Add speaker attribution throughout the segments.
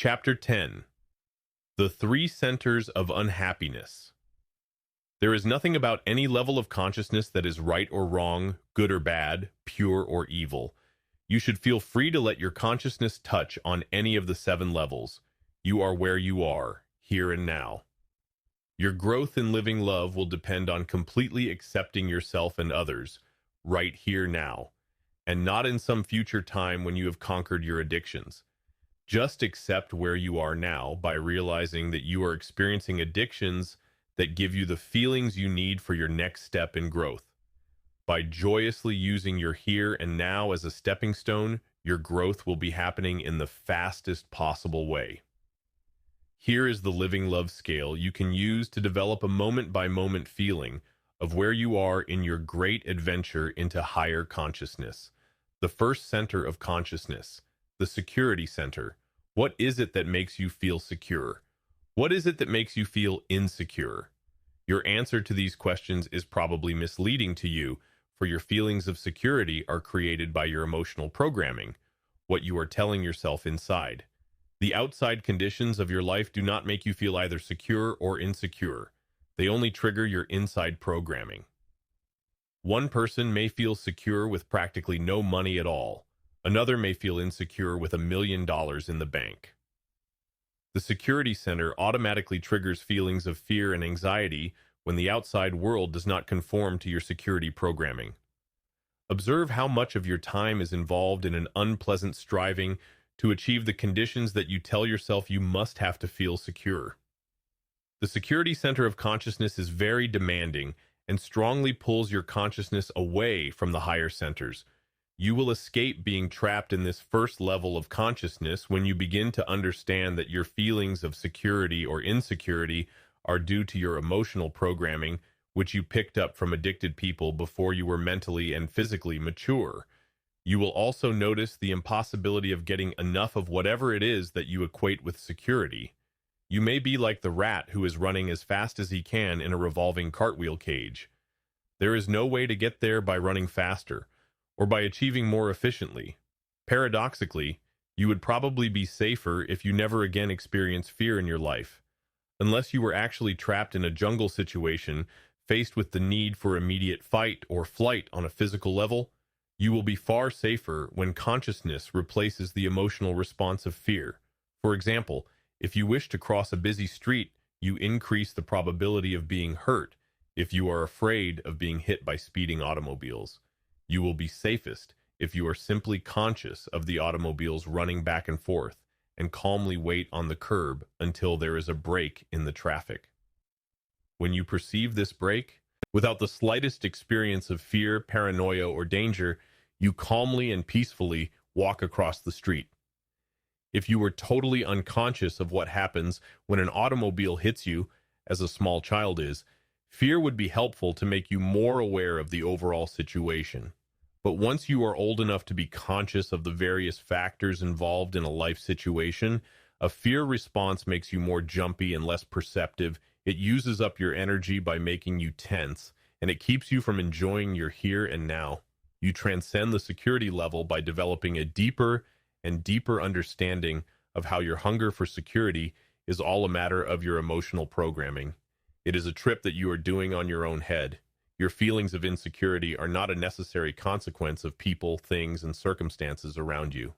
Speaker 1: Chapter 10. The Three Centers of Unhappiness. There is nothing about any level of consciousness that is right or wrong, good or bad, pure or evil. You should feel free to let your consciousness touch on any of the 7 levels. You are where you are, here and now. Your growth in living love will depend on completely accepting yourself and others, right here now, and not in some future time when you have conquered your addictions. Just accept where you are now by realizing that you are experiencing addictions that give you the feelings you need for your next step in growth. By joyously using your here and now as a stepping stone, your growth will be happening in the fastest possible way. Here is the living love scale you can use to develop a moment-by-moment feeling of where you are in your great adventure into higher consciousness. The first center of consciousness, the security center. What is it that makes you feel secure? What is it that makes you feel insecure? Your answer to these questions is probably misleading to you, for your feelings of security are created by your emotional programming, what you are telling yourself inside. The outside conditions of your life do not make you feel either secure or insecure. They only trigger your inside programming. One person may feel secure with practically no money at all. Another may feel insecure with $1 million in the bank. The security center automatically triggers feelings of fear and anxiety when the outside world does not conform to your security programming. Observe how much of your time is involved in an unpleasant striving to achieve the conditions that you tell yourself you must have to feel secure. The security center of consciousness is very demanding and strongly pulls your consciousness away from the higher centers. You will escape being trapped in this first level of consciousness when you begin to understand that your feelings of security or insecurity are due to your emotional programming, which you picked up from addicted people before you were mentally and physically mature. You will also notice the impossibility of getting enough of whatever it is that you equate with security. You may be like the rat who is running as fast as he can in a revolving cartwheel cage. There is no way to get there by running faster, or by achieving more efficiently. Paradoxically, you would probably be safer if you never again experience fear in your life. Unless you were actually trapped in a jungle situation, faced with the need for immediate fight or flight on a physical level, you will be far safer when consciousness replaces the emotional response of fear. For example, if you wish to cross a busy street, you increase the probability of being hurt if you are afraid of being hit by speeding automobiles. You will be safest if you are simply conscious of the automobiles running back and forth and calmly wait on the curb until there is a break in the traffic. When you perceive this break, without the slightest experience of fear, paranoia, or danger, you calmly and peacefully walk across the street. If you were totally unconscious of what happens when an automobile hits you, as a small child is, fear would be helpful to make you more aware of the overall situation. But once you are old enough to be conscious of the various factors involved in a life situation, a fear response makes you more jumpy and less perceptive. It uses up your energy by making you tense, and it keeps you from enjoying your here and now. You transcend the security level by developing a deeper and deeper understanding of how your hunger for security is all a matter of your emotional programming. It is a trip that you are doing on your own head. Your feelings of insecurity are not a necessary consequence of people, things, and circumstances around you.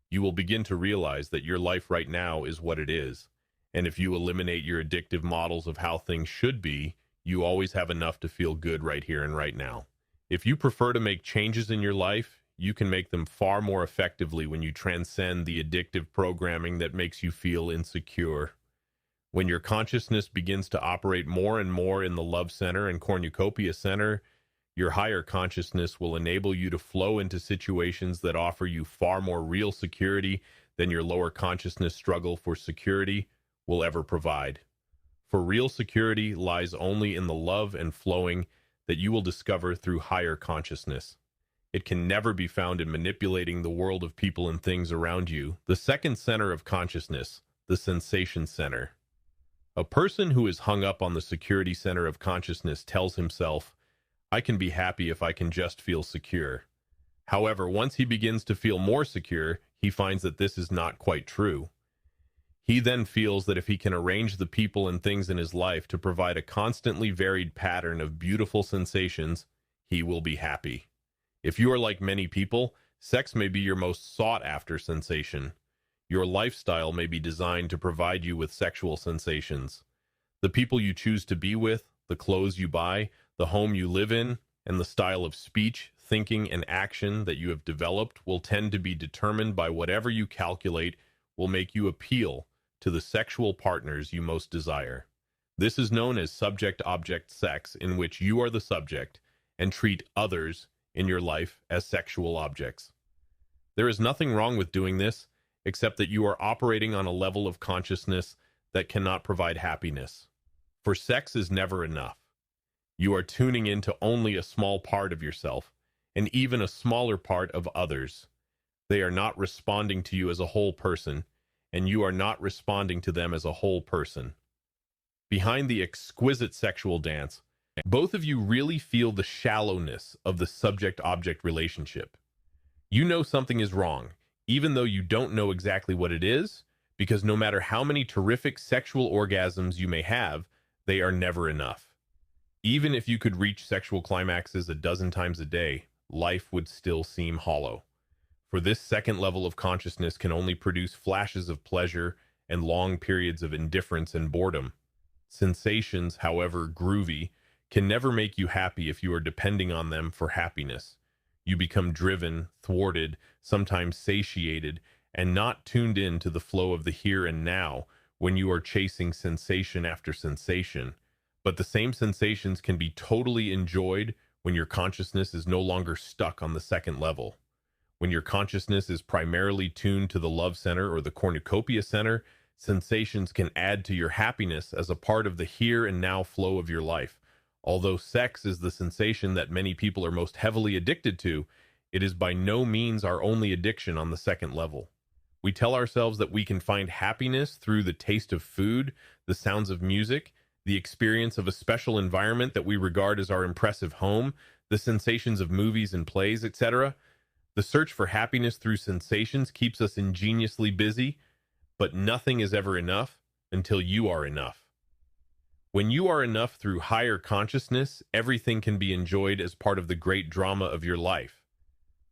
Speaker 1: You will begin to realize that your life right now is what it is, and if you eliminate your addictive models of how things should be, you always have enough to feel good right here and right now. If you prefer to make changes in your life, you can make them far more effectively when you transcend the addictive programming that makes you feel insecure. When your consciousness begins to operate more and more in the love center and cornucopia center, your higher consciousness will enable you to flow into situations that offer you far more real security than your lower consciousness struggle for security will ever provide. For real security lies only in the love and flowing that you will discover through higher consciousness. It can never be found in manipulating the world of people and things around you. The second center of consciousness, the sensation center. A person who is hung up on the security center of consciousness tells himself, I can be happy if I can just feel secure. However, once he begins to feel more secure, he finds that this is not quite true. He then feels that if he can arrange the people and things in his life to provide a constantly varied pattern of beautiful sensations, he will be happy. If you are like many people, sex may be your most sought-after sensation. Your lifestyle may be designed to provide you with sexual sensations. The people you choose to be with, the clothes you buy, the home you live in, and the style of speech, thinking, and action that you have developed will tend to be determined by whatever you calculate will make you appeal to the sexual partners you most desire. This is known as subject-object sex, in which you are the subject and treat others in your life as sexual objects. There is nothing wrong with doing this, except that you are operating on a level of consciousness that cannot provide happiness. For sex is never enough. You are tuning into only a small part of yourself, and even a smaller part of others. They are not responding to you as a whole person, and you are not responding to them as a whole person. Behind the exquisite sexual dance, both of you really feel the shallowness of the subject-object relationship. You know something is wrong, even though you don't know exactly what it is, because no matter how many terrific sexual orgasms you may have, they are never enough. Even if you could reach sexual climaxes a dozen times a day, life would still seem hollow. For this second level of consciousness can only produce flashes of pleasure and long periods of indifference and boredom. Sensations, however groovy, can never make you happy if you are depending on them for happiness. You become driven, thwarted, sometimes satiated, and not tuned in to the flow of the here and now when you are chasing sensation after sensation. But the same sensations can be totally enjoyed when your consciousness is no longer stuck on the second level. When your consciousness is primarily tuned to the love center or the cornucopia center, sensations can add to your happiness as a part of the here and now flow of your life. Although sex is the sensation that many people are most heavily addicted to, it is by no means our only addiction on the second level. We tell ourselves that we can find happiness through the taste of food, the sounds of music, the experience of a special environment that we regard as our impressive home, the sensations of movies and plays, etc. The search for happiness through sensations keeps us ingeniously busy, but nothing is ever enough until you are enough. When you are enough through higher consciousness, everything can be enjoyed as part of the great drama of your life.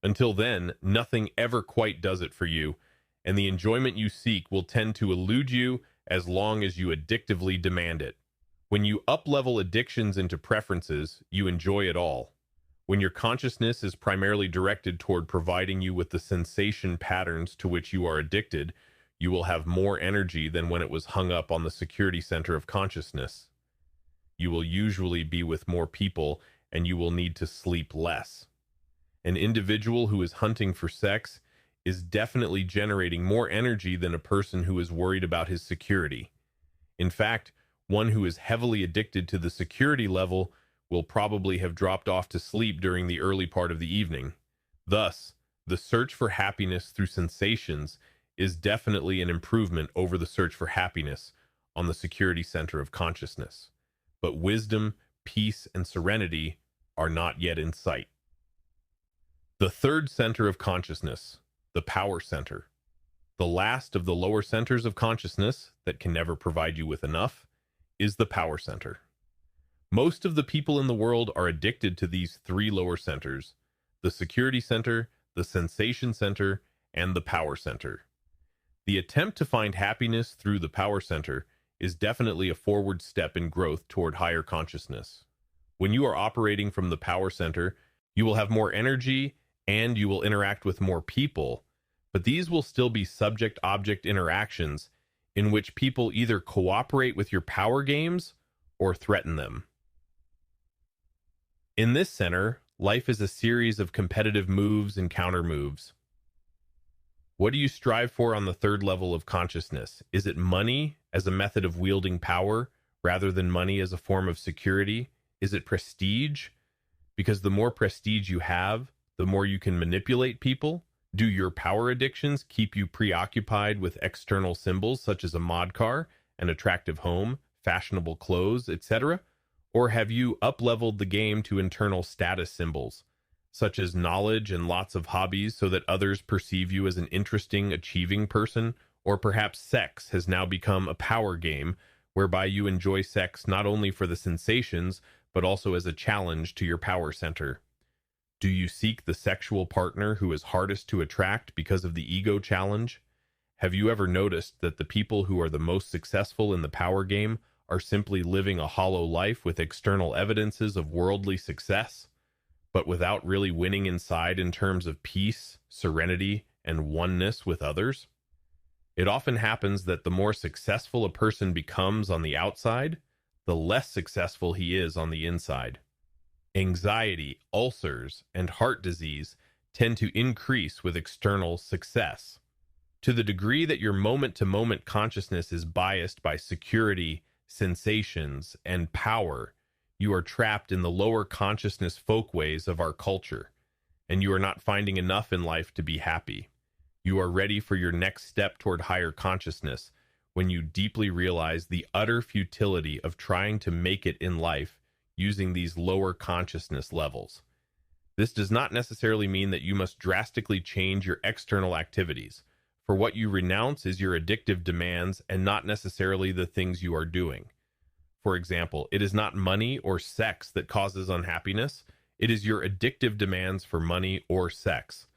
Speaker 1: Until then, nothing ever quite does it for you, and the enjoyment you seek will tend to elude you as long as you addictively demand it. When you up-level addictions into preferences, you enjoy it all. When your consciousness is primarily directed toward providing you with the sensation patterns to which you are addicted, you will have more energy than when it was hung up on the security center of consciousness. You will usually be with more people, and you will need to sleep less. An individual who is hunting for sex is definitely generating more energy than a person who is worried about his security. In fact, one who is heavily addicted to the security level will probably have dropped off to sleep during the early part of the evening. Thus, the search for happiness through sensations is definitely an improvement over the search for happiness on the security center of consciousness. But wisdom, peace, and serenity are not yet in sight. The third center of consciousness, the power center. The last of the lower centers of consciousness that can never provide you with enough is the power center. Most of the people in the world are addicted to these three lower centers: the security center, the sensation center, and the power center. The attempt to find happiness through the power center is definitely a forward step in growth toward higher consciousness. When you are operating from the power center, you will have more energy and you will interact with more people, but these will still be subject-object interactions in which people either cooperate with your power games or threaten them. In this center, life is a series of competitive moves and counter moves. What do you strive for on the third level of consciousness? Is it money as a method of wielding power rather than money as a form of security? Is it prestige? Because the more prestige you have, the more you can manipulate people. Do your power addictions keep you preoccupied with external symbols such as a mod car, an attractive home, fashionable clothes, etc.? Or have you up-leveled the game to internal status symbols, such as knowledge and lots of hobbies so that others perceive you as an interesting, achieving person, Or perhaps sex has now become a power game whereby you enjoy sex not only for the sensations, but also as a challenge to your power center. Do you seek the sexual partner who is hardest to attract because of the ego challenge? Have you ever noticed that the people who are the most successful in the power game are simply living a hollow life with external evidences of worldly success, but without really winning inside in terms of peace, serenity, and oneness with others? It often happens that the more successful a person becomes on the outside, the less successful he is on the inside. Anxiety, ulcers, and heart disease tend to increase with external success. To the degree that your moment-to-moment consciousness is biased by security, sensations, and power, you are trapped in the lower consciousness folkways of our culture, and you are not finding enough in life to be happy. You are ready for your next step toward higher consciousness when you deeply realize the utter futility of trying to make it in life using these lower consciousness levels. This does not necessarily mean that you must drastically change your external activities, for what you renounce is your addictive demands and not necessarily the things you are doing. For example, it is not money or sex that causes unhappiness. It is your addictive demands for money or sex.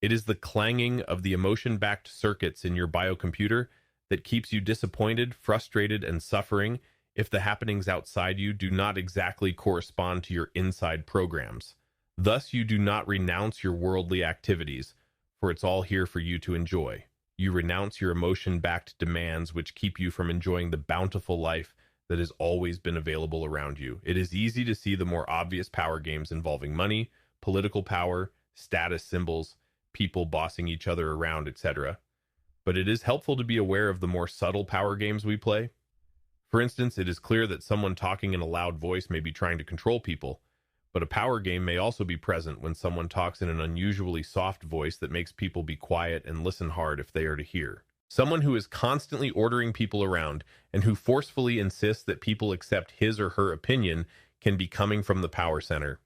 Speaker 1: It is the clanging of the emotion-backed circuits in your biocomputer that keeps you disappointed, frustrated, and suffering if the happenings outside you do not exactly correspond to your inside programs. Thus, you do not renounce your worldly activities, for it's all here for you to enjoy. You renounce your emotion-backed demands which keep you from enjoying the bountiful life that has always been available around you. It is easy to see the more obvious power games involving money, political power, status symbols, people bossing each other around, etc. But it is helpful to be aware of the more subtle power games we play. For instance, it is clear that someone talking in a loud voice may be trying to control people, but a power game may also be present when someone talks in an unusually soft voice that makes people be quiet and listen hard if they are to hear. Someone who is constantly ordering people around and who forcefully insists that people accept his or her opinion can be coming from the power center.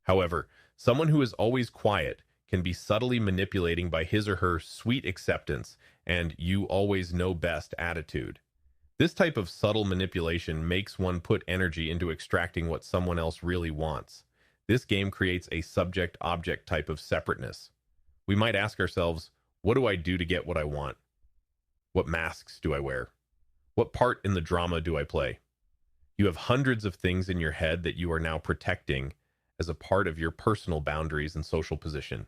Speaker 1: However, someone who is always quiet can be subtly manipulating by his or her sweet acceptance and you always know best attitude. This type of subtle manipulation makes one put energy into extracting what someone else really wants. This game creates a subject-object type of separateness. We might ask ourselves, what do I do to get what I want? What masks do I wear? What part in the drama do I play? You have hundreds of things in your head that you are now protecting as a part of your personal boundaries and social position.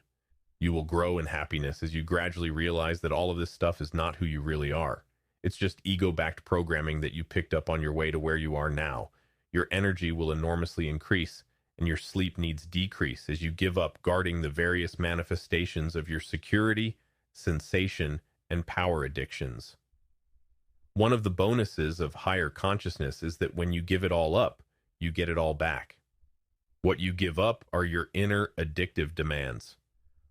Speaker 1: You will grow in happiness as you gradually realize that all of this stuff is not who you really are. It's just ego-backed programming that you picked up on your way to where you are now. Your energy will enormously increase, and your sleep needs decrease as you give up guarding the various manifestations of your security, sensation, and power addictions. One of the bonuses of higher consciousness is that when you give it all up, you get it all back. What you give up are your inner addictive demands.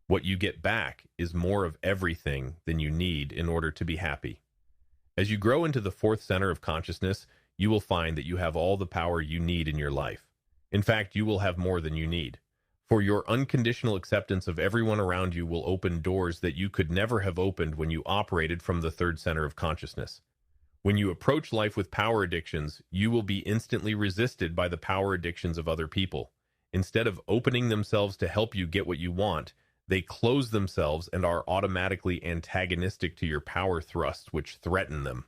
Speaker 1: What you get back is more of everything than you need in order to be happy. As you grow into the fourth center of consciousness, you will find that you have all the power you need in your life. In fact, you will have more than you need. For your unconditional acceptance of everyone around you will open doors that you could never have opened when you operated from the third center of consciousness. When you approach life with power addictions, you will be instantly resisted by the power addictions of other people. Instead of opening themselves to help you get what you want, they close themselves and are automatically antagonistic to your power thrusts, which threaten them.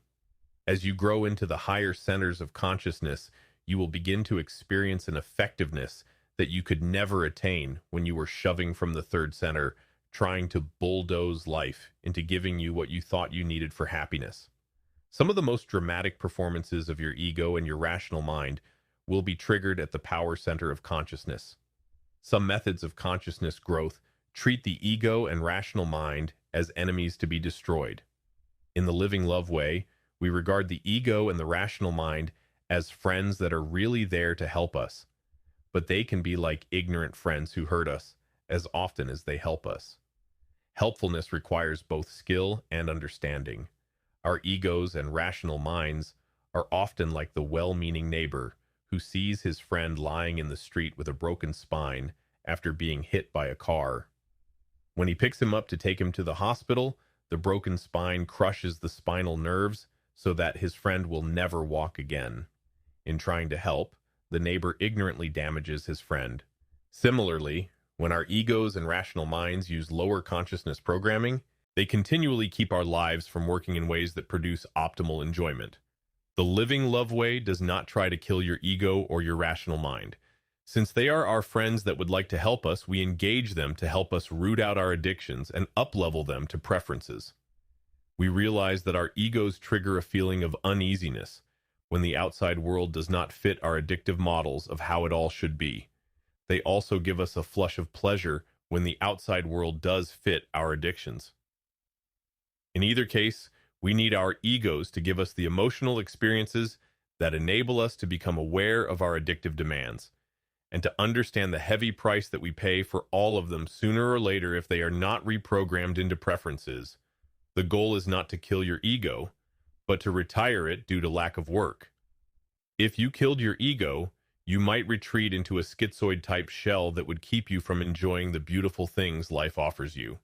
Speaker 1: As you grow into the higher centers of consciousness, you will begin to experience an effectiveness that you could never attain when you were shoving from the third center, trying to bulldoze life into giving you what you thought you needed for happiness. Some of the most dramatic performances of your ego and your rational mind will be triggered at the power center of consciousness. Some methods of consciousness growth treat the ego and rational mind as enemies to be destroyed. In the living love way, we regard the ego and the rational mind as friends that are really there to help us, but they can be like ignorant friends who hurt us as often as they help us. Helpfulness requires both skill and understanding. Our egos and rational minds are often like the well-meaning neighbor who sees his friend lying in the street with a broken spine after being hit by a car. When he picks him up to take him to the hospital, The broken spine crushes the spinal nerves so that his friend will never walk again. In trying to help, the neighbor ignorantly damages his friend. Similarly, when our egos and rational minds use lower consciousness programming, they continually keep our lives from working in ways that produce optimal enjoyment. The living love way does not try to kill your ego or your rational mind. Since they are our friends that would like to help us, we engage them to help us root out our addictions and uplevel them to preferences. We realize that our egos trigger a feeling of uneasiness when the outside world does not fit our addictive models of how it all should be. They also give us a flush of pleasure when the outside world does fit our addictions. In either case, we need our egos to give us the emotional experiences that enable us to become aware of our addictive demands, and to understand the heavy price that we pay for all of them sooner or later if they are not reprogrammed into preferences. The goal is not to kill your ego, but to retire it due to lack of work. If you killed your ego, you might retreat into a schizoid-type shell that would keep you from enjoying the beautiful things life offers you.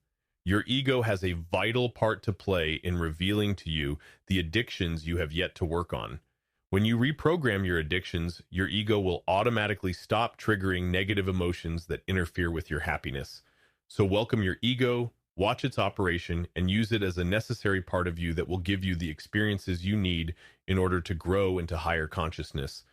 Speaker 1: Your ego has a vital part to play in revealing to you the addictions you have yet to work on. When you reprogram your addictions, your ego will automatically stop triggering negative emotions that interfere with your happiness. So welcome your ego, watch its operation, and use it as a necessary part of you that will give you the experiences you need in order to grow into higher consciousness.